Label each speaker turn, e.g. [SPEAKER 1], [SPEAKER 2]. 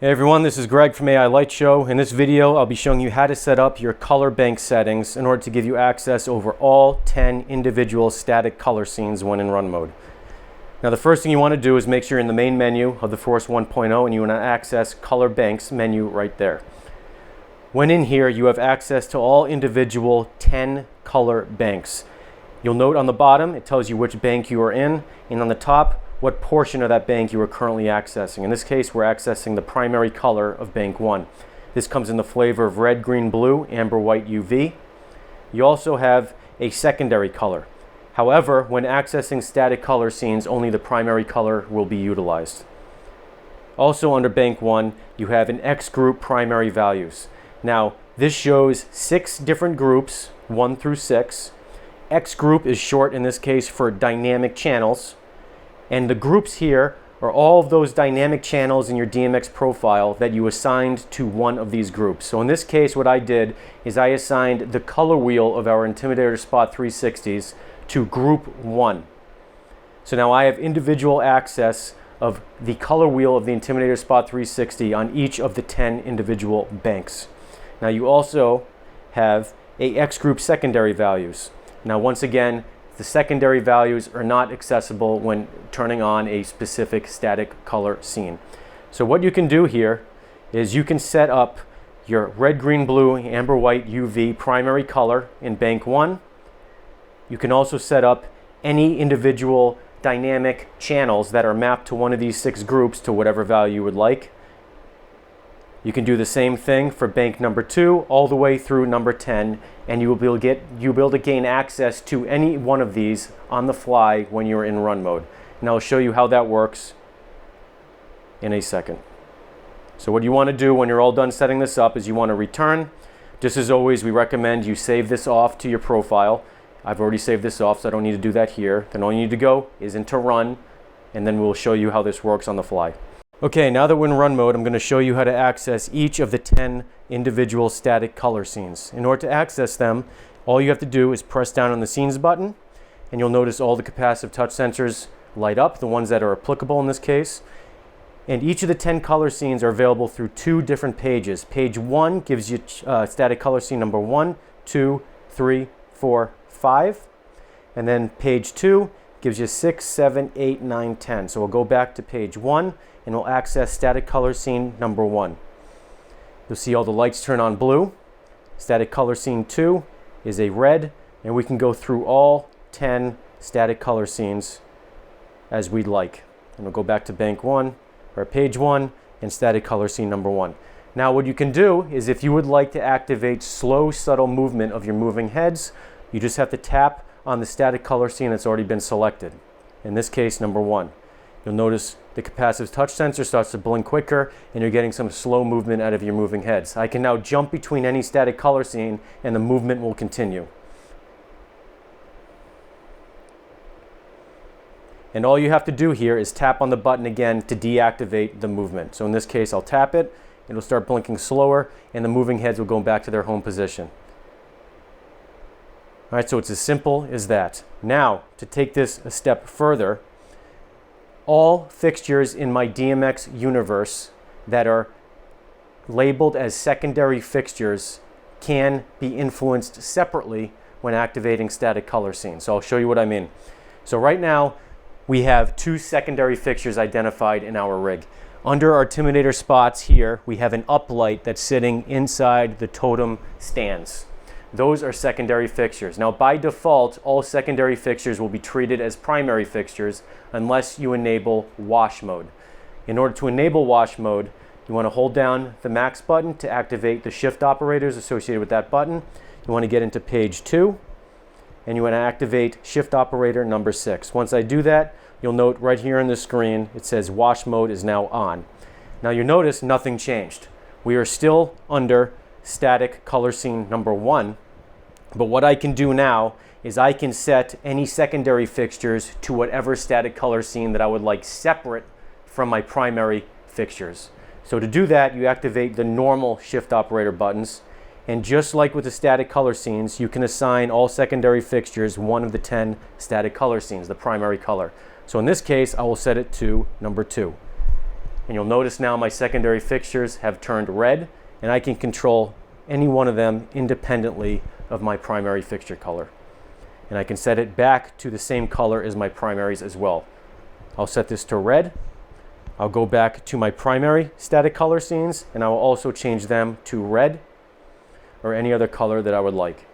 [SPEAKER 1] Hey everyone, this is Greg from AI Light Show. In this video, I'll be showing you how to set up your color bank settings in order to give you access over all 10 individual static color scenes when in run mode. Now the first thing you want to do is make sure you're in the main menu of the Force 1.0 and you want to access Color Banks menu right there. When in here, you have access to all individual 10 color banks. You'll note on the bottom, it tells you which bank you are in, and on the top, what portion of that bank you are currently accessing. In this case, we're accessing the primary color of bank 1. This comes in the flavor of red, green, blue, amber, white, UV. You also have a secondary color. However, when accessing static color scenes, only the primary color will be utilized. Also under bank 1, you have an X group primary values. Now, this shows 6 different groups, 1 through 6. X group is short in this case for dynamic channels. And the groups here are all of those dynamic channels in your DMX profile that you assigned to one of these groups. So in this case, what I did is I assigned the color wheel of our Intimidator Spot 360s to group 1. So now I have individual access of the color wheel of the Intimidator Spot 360 on each of the 10 individual banks. Now you also have a X group secondary values. Now once again, the secondary values are not accessible when turning on a specific static color scene. So what you can do here is you can set up your red, green, blue, amber, white, UV primary color in bank 1. You can also set up any individual dynamic channels that are mapped to one of these 6 groups to whatever value you would like. You can do the same thing for bank number 2 all the way through number 10, and you'll be able to gain access to any one of these on the fly when you're in run mode. And I'll show you how that works in a second. So what you want to do when you're all done setting this up is you want to return. Just as always, we recommend you save this off to your profile. I've already saved this off, so I don't need to do that here. Then all you need to go is into run, and then we'll show you how this works on the fly. Okay, now that we're in run mode, I'm going to show you how to access each of the 10 individual static color scenes. In order to access them, all you have to do is press down on the scenes button, and you'll notice all the capacitive touch sensors light up, the ones that are applicable in this case. And each of the 10 color scenes are available through 2 different pages. Page 1 gives you static color scene number 1, 2, 3, 4, 5. And then page 2 gives you 6, 7, 8, 9, 10. So we'll go back to page 1 and we'll access static color scene number 1. You'll see all the lights turn on blue. Static color scene 2 is a red, and we can go through all 10 static color scenes as we'd like. And we'll go back to bank 1 or page 1 and static color scene number 1. Now what you can do is if you would like to activate slow, subtle movement of your moving heads, you just have to tap on the static color scene that's already been selected. In this case, number 1. You'll notice the capacitive touch sensor starts to blink quicker and you're getting some slow movement out of your moving heads. I can now jump between any static color scene and the movement will continue. And all you have to do here is tap on the button again to deactivate the movement. So in this case, I'll tap it, it'll start blinking slower, and the moving heads will go back to their home position. All right, so it's as simple as that. Now, to take this a step further, all fixtures in my DMX universe that are labeled as secondary fixtures can be influenced separately when activating static color scenes. So I'll show you what I mean. So right now, we have 2 secondary fixtures identified in our rig. Under our Intimidator spots here, we have an uplight that's sitting inside the totem stands. Those are secondary fixtures. Now by default, all secondary fixtures will be treated as primary fixtures unless you enable wash mode. In order to enable wash mode, you want to hold down the max button to activate the shift operators associated with that button. You want to get into page 2 and you want to activate shift operator number 6. Once I do that, you'll note right here on the screen it says wash mode is now on. Now you notice nothing changed. We are still under static color scene number 1, but what I can do now is I can set any secondary fixtures to whatever static color scene that I would like separate from my primary fixtures. So to do that, you activate the normal shift operator buttons, and just like with the static color scenes, you can assign all secondary fixtures one of the 10 static color scenes, the primary color. So in this case, I will set it to number 2. And you'll notice now my secondary fixtures have turned red, and I can control any one of them independently of my primary fixture color. And I can set it back to the same color as my primaries as well. I'll set this to red. I'll go back to my primary static color scenes, and I will also change them to red or any other color that I would like.